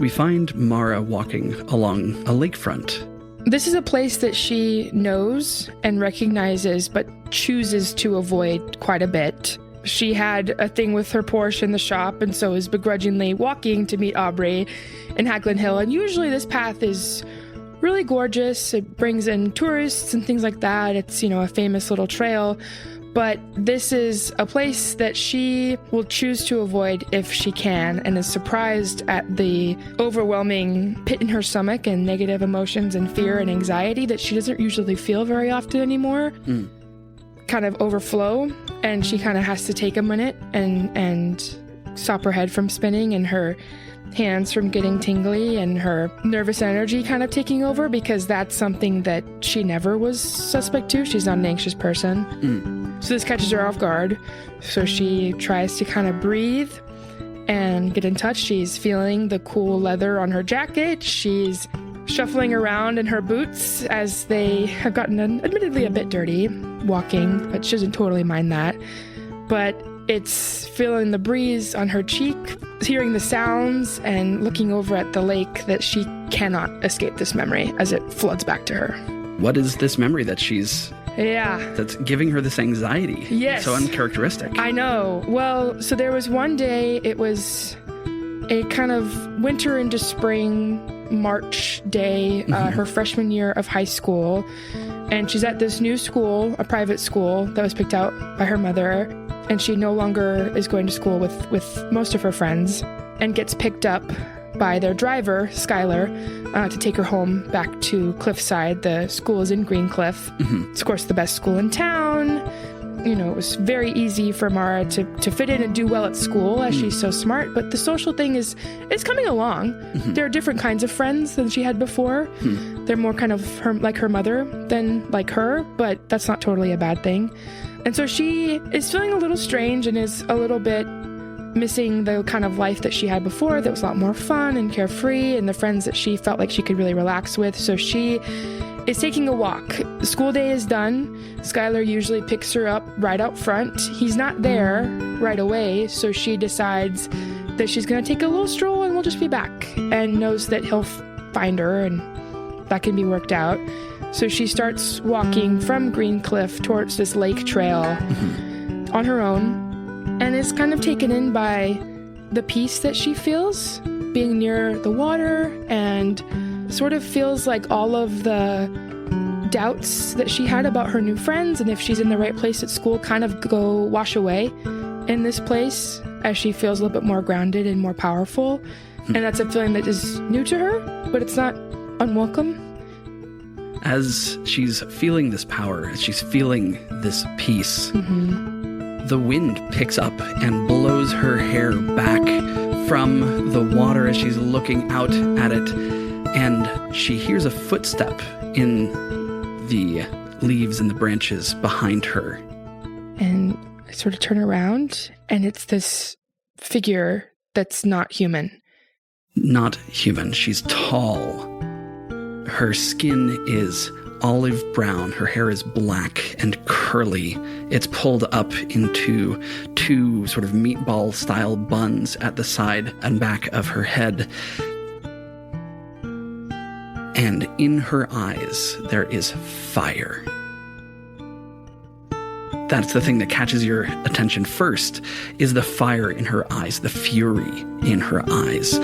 we find Mara walking along a lakefront. This is a place that she knows and recognizes, but chooses to avoid quite a bit. She had a thing with her Porsche in the shop, and so is begrudgingly walking to meet Aubrey in Haglin Hill. And usually this path is really gorgeous. It brings in tourists and things like that. It's, a famous little trail. But this is a place that she will choose to avoid if she can, and is surprised at the overwhelming pit in her stomach and negative emotions and fear and anxiety that she doesn't usually feel very often anymore kind of overflow. And she kind of has to take a minute and stop her head from spinning and her hands from getting tingly and her nervous energy kind of taking over, because that's something that she never was suspect to. She's not an anxious person. So this catches her off guard. So she tries to kind of breathe and get in touch. She's feeling the cool leather on her jacket. She's shuffling around in her boots as they have gotten admittedly a bit dirty walking, but she doesn't totally mind that. But it's feeling the breeze on her cheek, hearing the sounds, and looking over at the lake that she cannot escape this memory as it floods back to her. What is this memory that that's giving her this anxiety? Yes. So uncharacteristic. I know. Well, so there was one day, it was a kind of winter into spring March day, her freshman year of high school. And she's at this new school, a private school that was picked out by her mother. And she no longer is going to school with most of her friends, and gets picked up by their driver, Skylar, to take her home back to Cliffside. The school is in Greencliff. It's, of course, the best school in town. It was very easy for Mara to fit in and do well at school, as she's so smart. But the social thing is coming along. There are different kinds of friends than she had before. They're more kind of like her mother than like her, but that's not totally a bad thing. And so she is feeling a little strange and is a little bit missing the kind of life that she had before that was a lot more fun and carefree, and the friends that she felt like she could really relax with. So she is taking a walk. The school day is done. Skylar usually picks her up right out front. He's not there right away, so she decides that she's going to take a little stroll and we'll just be back, and knows that he'll find her and that can be worked out. So she starts walking from Greencliff towards this lake trail on her own, and is kind of taken in by the peace that she feels being near the water, and sort of feels like all of the doubts that she had about her new friends and if she's in the right place at school kind of go wash away in this place, as she feels a little bit more grounded and more powerful. And that's a feeling that is new to her, but it's not unwelcome. As she's feeling this power, as she's feeling this peace, the wind picks up and blows her hair back from the water as she's looking out at it, and she hears a footstep in the leaves and the branches behind her. And I sort of turn around, and it's this figure that's not human. Not human. She's tall. Her skin is olive brown. Her hair is black and curly. It's pulled up into two sort of meatball-style buns at the side and back of her head. And in her eyes, there is fire. That's the thing that catches your attention first, is the fire in her eyes, the fury in her eyes,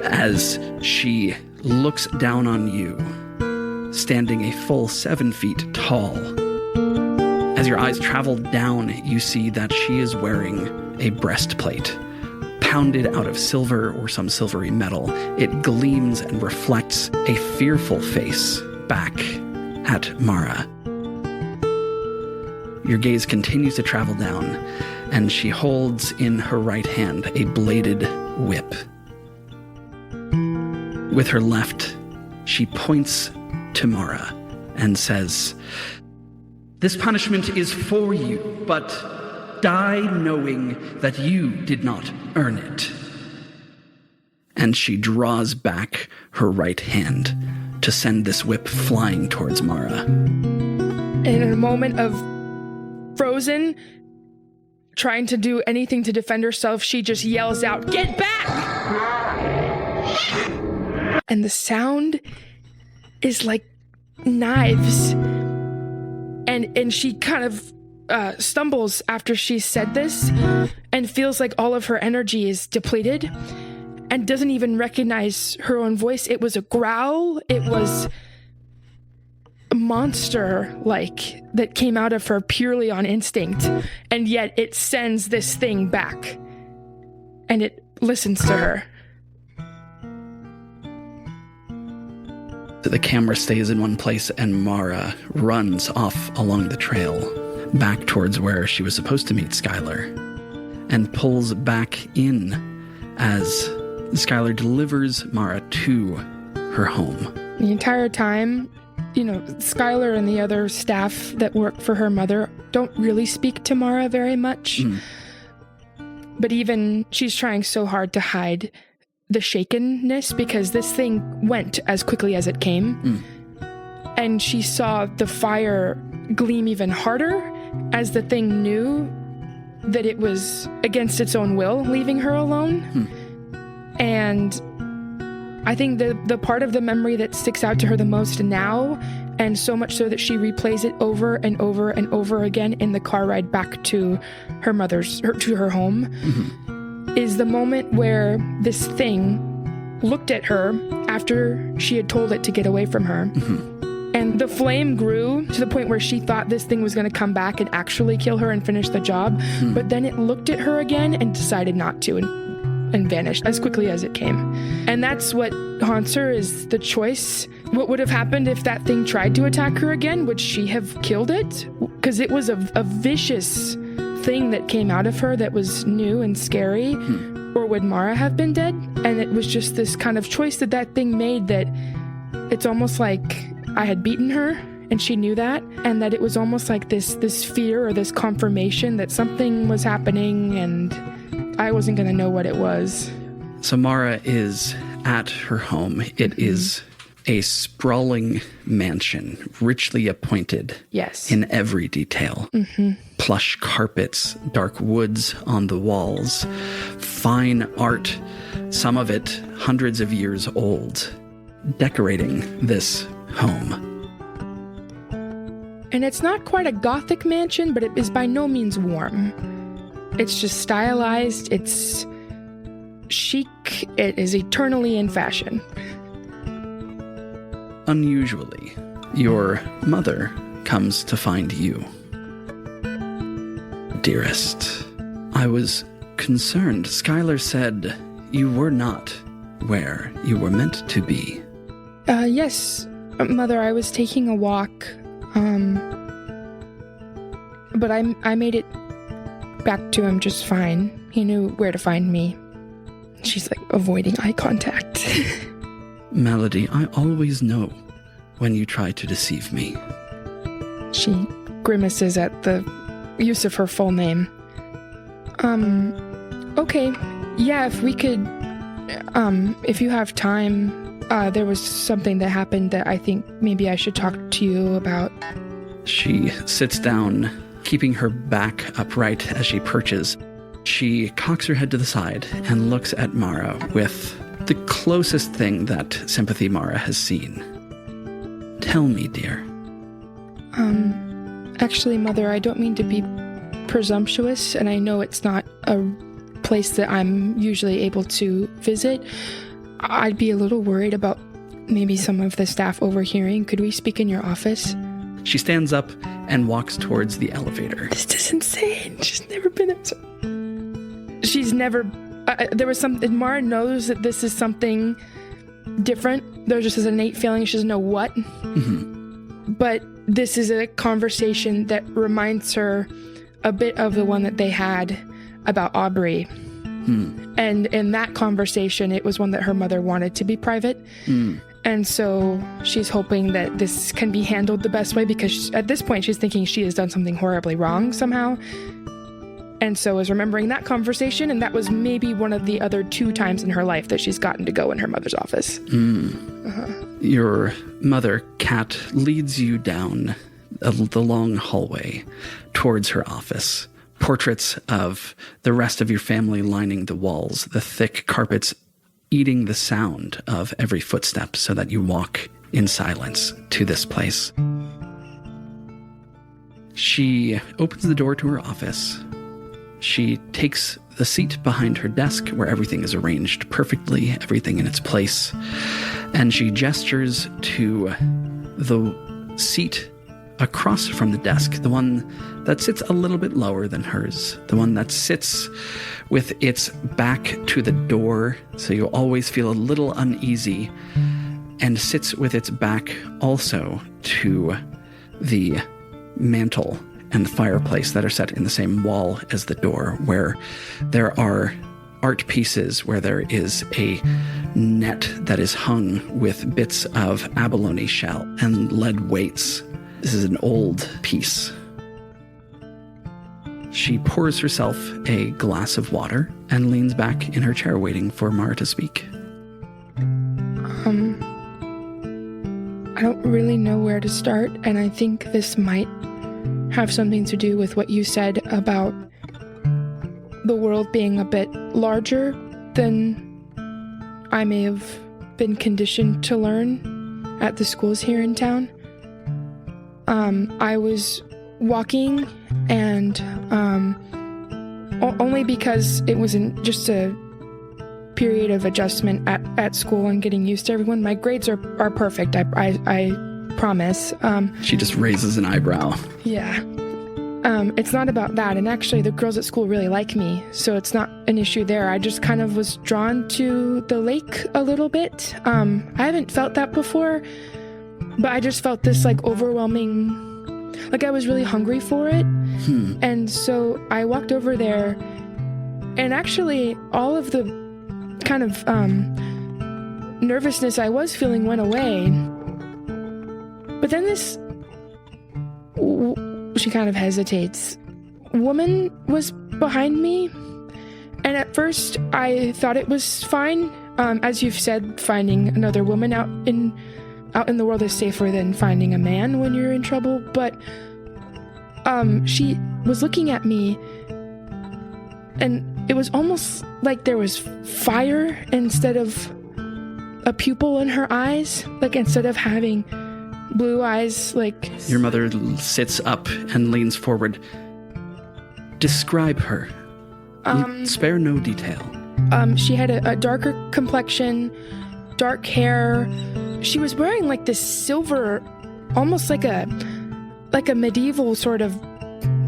as she looks down on you, standing a full 7 feet tall. As your eyes travel down, you see that she is wearing a breastplate, pounded out of silver or some silvery metal. It gleams and reflects a fearful face back at Mara. Your gaze continues to travel down, and she holds in her right hand a bladed whip. With her left, she points to Mara and says, "This punishment is for you, but die knowing that you did not earn it." And she draws back her right hand to send this whip flying towards Mara. And in a moment of frozen, trying to do anything to defend herself, she just yells out, "Get back!" and the sound is like knives. And she kind of stumbles after she said this and feels like all of her energy is depleted and doesn't even recognize her own voice. It was a growl. It was monster-like that came out of her purely on instinct, and yet it sends this thing back, and it listens to her. The camera stays in one place, and Mara runs off along the trail, back towards where she was supposed to meet Skylar, and pulls back in as Skylar delivers Mara to her home. The entire time, Skylar and the other staff that work for her mother don't really speak to Mara very much. But even she's trying so hard to hide the shakenness because this thing went as quickly as it came. And she saw the fire gleam even harder as the thing knew that it was against its own will leaving her alone. And I think the part of the memory that sticks out to her the most now, and so much so that she replays it over and over and over again in the car ride back to her home, is the moment where this thing looked at her after she had told it to get away from her. And the flame grew to the point where she thought this thing was going to come back and actually kill her and finish the job. But then it looked at her again and decided not to, and vanished as quickly as it came. And that's what haunts her, is the choice. What would have happened if that thing tried to attack her again? Would she have killed it? Because it was a vicious thing that came out of her that was new and scary. Or would Mara have been dead? And it was just this kind of choice that thing made, that it's almost like I had beaten her and she knew that, and that it was almost like this fear or this confirmation that something was happening and I wasn't going to know what it was. So Mara is at her home. It is a sprawling mansion, richly appointed. Yes. In every detail. Plush carpets, dark woods on the walls, fine art, some of it hundreds of years old, decorating this home. And it's not quite a Gothic mansion, but it is by no means warm. It's just stylized, it's chic, it is eternally in fashion. Unusually, your mother comes to find you. Dearest, I was concerned. Skylar said you were not where you were meant to be. Yes, Mother, I was taking a walk, but I made it back to him just fine. He knew where to find me. She's like avoiding eye contact. Melody, I always know when you try to deceive me. She grimaces at the use of her full name. Okay. Yeah, if we could, if you have time, there was something that happened that I think maybe I should talk to you about. She sits down, keeping her back upright as she perches. She cocks her head to the side and looks at Mara with the closest thing that sympathy Mara has seen. Tell me, dear. Actually, Mother, I don't mean to be presumptuous, and I know it's not a place that I'm usually able to visit. I'd be a little worried about maybe some of the staff overhearing. Could we speak in your office? She stands up and walks towards the elevator. This is insane. She's never been at... She's never... there was something... Mara knows that this is something different. There's just this innate feeling. She doesn't know what. But this is a conversation that reminds her a bit of the one that they had about Aubrey. And in that conversation, it was one that her mother wanted to be private. And so she's hoping that this can be handled the best way, because at this point she's thinking she has done something horribly wrong somehow. And so is remembering that conversation, and that was maybe one of the other 2 times in her life that she's gotten to go in her mother's office. Your mother, Kat, leads you down the long hallway towards her office. Portraits of the rest of your family lining the walls, the thick carpets eating the sound of every footstep so that you walk in silence to this place. She opens the door to her office. She takes the seat behind her desk where everything is arranged perfectly, everything in its place, and she gestures to the seat across from the desk, the one that sits a little bit lower than hers, the one that sits with its back to the door, so you always feel a little uneasy, and sits with its back also to the mantle and the fireplace that are set in the same wall as the door, where there are art pieces, where there is a net that is hung with bits of abalone shell and lead weights. This is an old piece. She pours herself a glass of water and leans back in her chair waiting for Mara to speak. I don't really know where to start, and I think this might have something to do with what you said about the world being a bit larger than I may have been conditioned to learn at the schools here in town. I was walking, and only because it wasn't just a period of adjustment at school and getting used to everyone. My grades are perfect, I promise. She just raises an eyebrow. Yeah. It's not about that, and actually the girls at school really like me, so it's not an issue there. I just kind of was drawn to the lake a little bit. I haven't felt that before, but I just felt this like overwhelming, like I was really hungry for it. And so I walked over there, and actually all of the kind of nervousness I was feeling went away. But then this, she kind of hesitates, woman was behind me, and at first I thought it was fine. As you've said, finding another woman out in the world is safer than finding a man when you're in trouble, but she was looking at me, and it was almost like there was fire instead of a pupil in her eyes, like instead of having blue eyes, like... Your mother sits up and leans forward. Describe her. Spare no detail. She had a darker complexion, dark hair. She was wearing like this silver, almost like a medieval sort of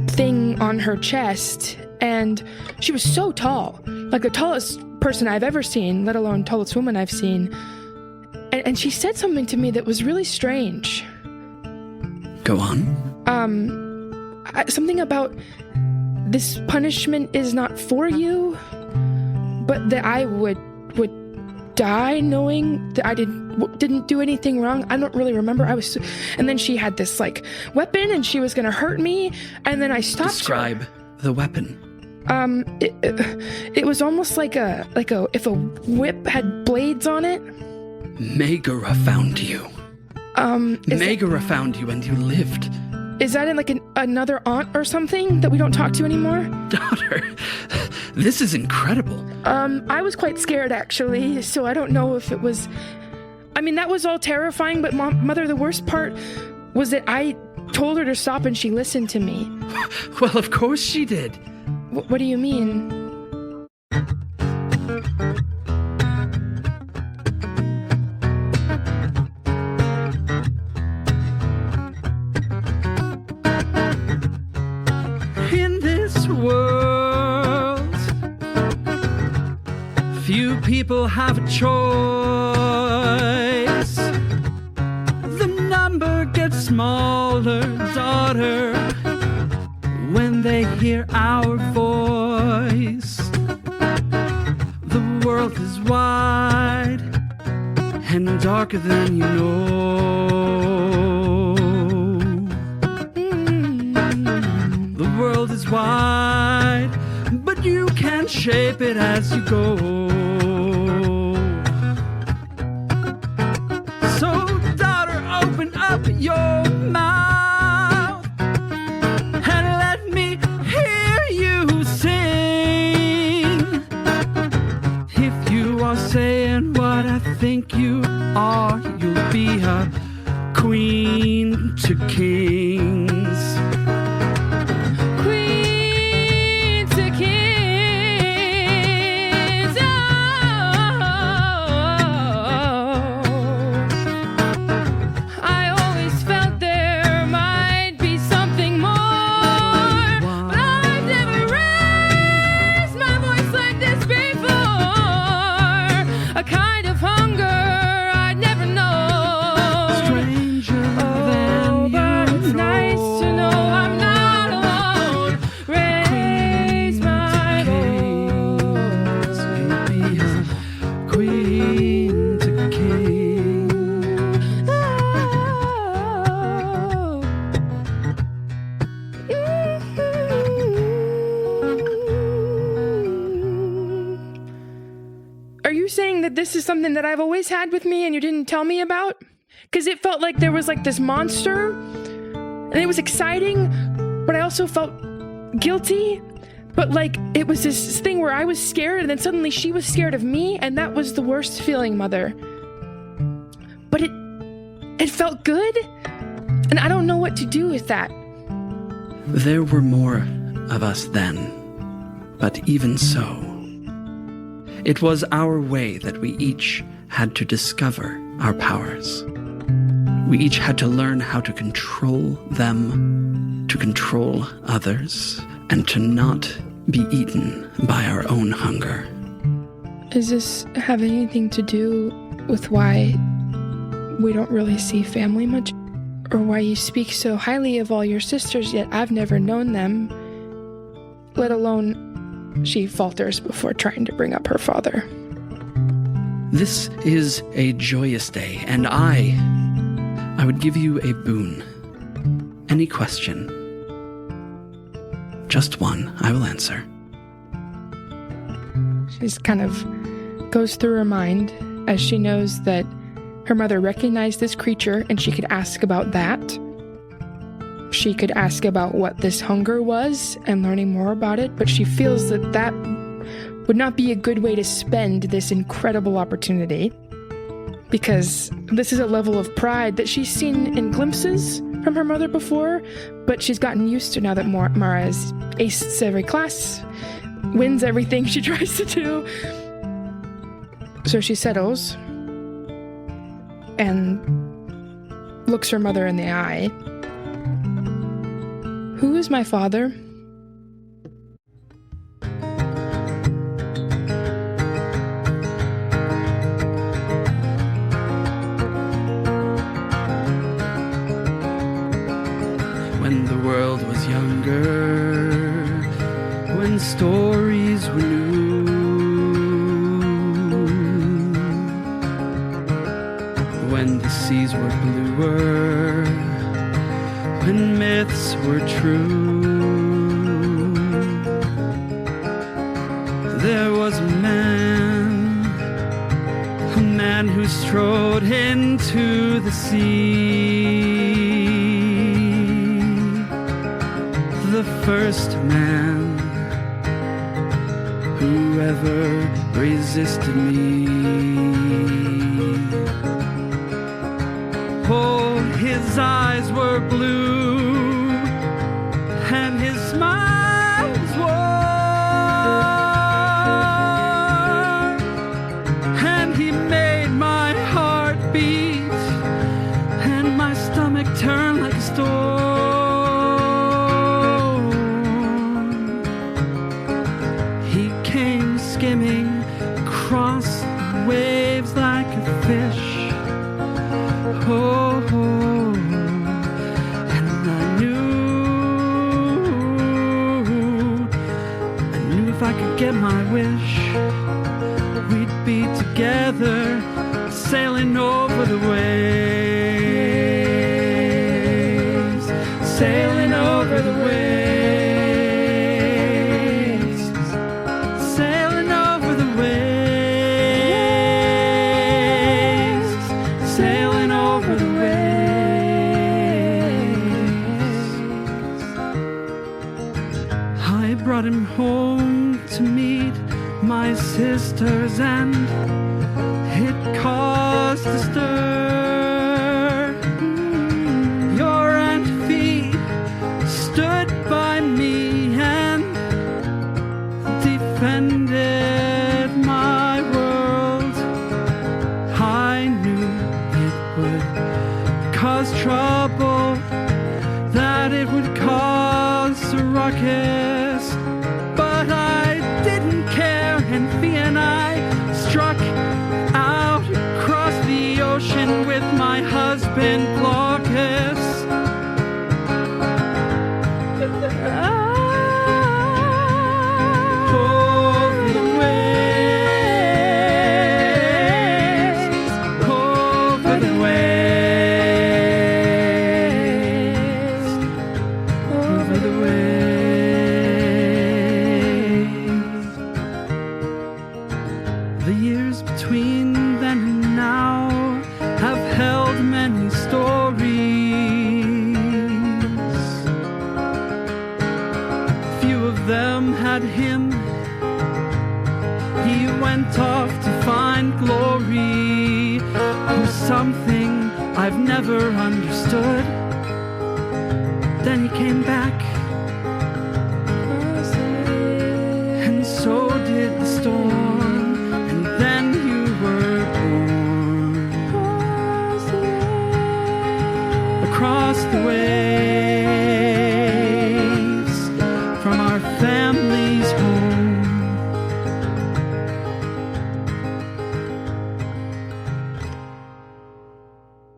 thing on her chest, and she was so tall, like the tallest person I've ever seen, let alone tallest woman I've seen. And she said something to me that was really strange. Go on. Something about this punishment is not for you, but that I would die knowing that I didn't do anything wrong. I don't really remember. And then she had this like weapon, and she was gonna hurt me, and then I stopped. Describe the weapon. It was almost like if a whip had blades on it. Megara found you. Megara found you, and you lived. Is that in like another aunt or something that we don't talk to anymore? Daughter, this is incredible. I was quite scared actually, so I don't know if it was... I mean, that was all terrifying, but Mother, the worst part was that I told her to stop and she listened to me. Well, of course she did. What do you mean? In this world, few people have a choice. The number gets smaller, daughter, when they hear our voice. The world is wide and darker than you know. The world is wide, but you can shape it as you go. So, daughter, open up your mouth and let me hear you sing. If you are saying you saying that this is something that I've always had with me and you didn't tell me about? Because it felt like there was like this monster and it was exciting, but I also felt guilty. But like it was this thing where I was scared and then suddenly she was scared of me, and that was the worst feeling, Mother. But it felt good, and I don't know what to do with that. There were more of us then, but even so, it was our way that we each had to discover our powers. We each had to learn how to control them, to control others, and to not be eaten by our own hunger. Does this have anything to do with why we don't really see family much? Or why you speak so highly of all your sisters, yet I've never known them, let alone she falters before trying to bring up her father. This is a joyous day, and I would give you a boon. Any question. Just one, I will answer. She's kind of goes through her mind as she knows that her mother recognized this creature and she could ask about that. She could ask about what this hunger was and learning more about it, but she feels that that would not be a good way to spend this incredible opportunity, because this is a level of pride that she's seen in glimpses from her mother before, but she's gotten used to now that Mara has aced every class, wins everything she tries to do. So she settles and looks her mother in the eye. Who is my father? When the world was younger, when stories were new, when the seas were bluer, when myths were true, there was a man who strode into the sea. The first man who ever resisted me. Oh, his eyes were blue and his smile was warm, and he made my heart beat and my stomach turn like a storm. Skimming across the waves like a fish. Oh, and I knew if I could get my wish, we'd be together, sailing over the waves, sailing over the waves. Brought him home to meet my sisters, and it caused a stir. Your Aunt Fee stood by me and defended my world. I knew it would cause trouble, that it would cause a ruckus, but I didn't care, and Fee and I struck out across the ocean with my husband Glaucus. Over the waves, over the waves, over the waves. The years between few of them had him. He went off to find glory, or something I've never understood. Then he came back, and so did the storm, and then you were born. Across the waves from our family's home.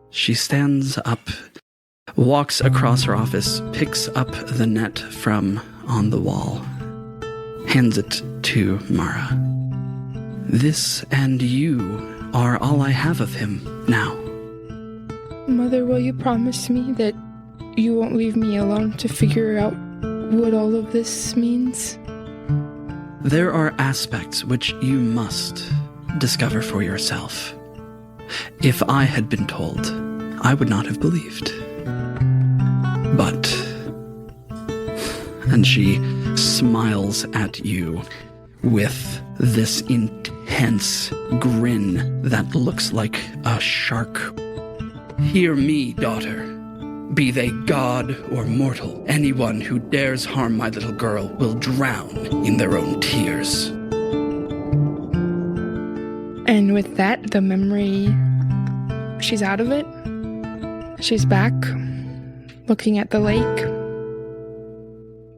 She stands up, walks across her office, picks up the net from on the wall, hands it to Mara. This and you are all I have of him now. Mother, will you promise me that you won't leave me alone to figure out what all of this means? There are aspects which you must discover for yourself. If I had been told, I would not have believed. But, and she smiles at you with this intense grin that looks like a shark. Hear me, daughter. Be they god or mortal, anyone who dares harm my little girl will drown in their own tears. And with that, the memory, she's out of it. She's back, looking at the lake,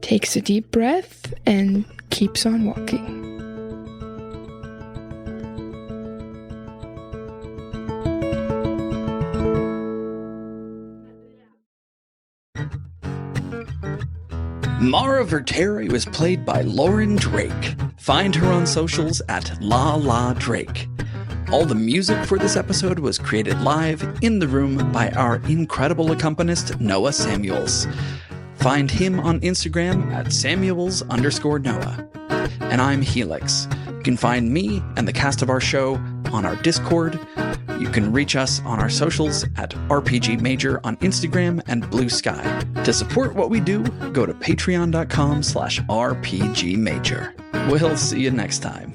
takes a deep breath, and keeps on walking. Mara Verteri was played by Lauren Drake. Find her on socials at La Drake. All the music for this episode was created live in the room by our incredible accompanist, Noah Samuels. Find him on Instagram at Samuels_Noah. And I'm Helix. You can find me and the cast of our show on our Discord. You can reach us on our socials at RPG Major on Instagram and Blue Sky. To support what we do, go to patreon.com/RPGMajor. We'll see you next time.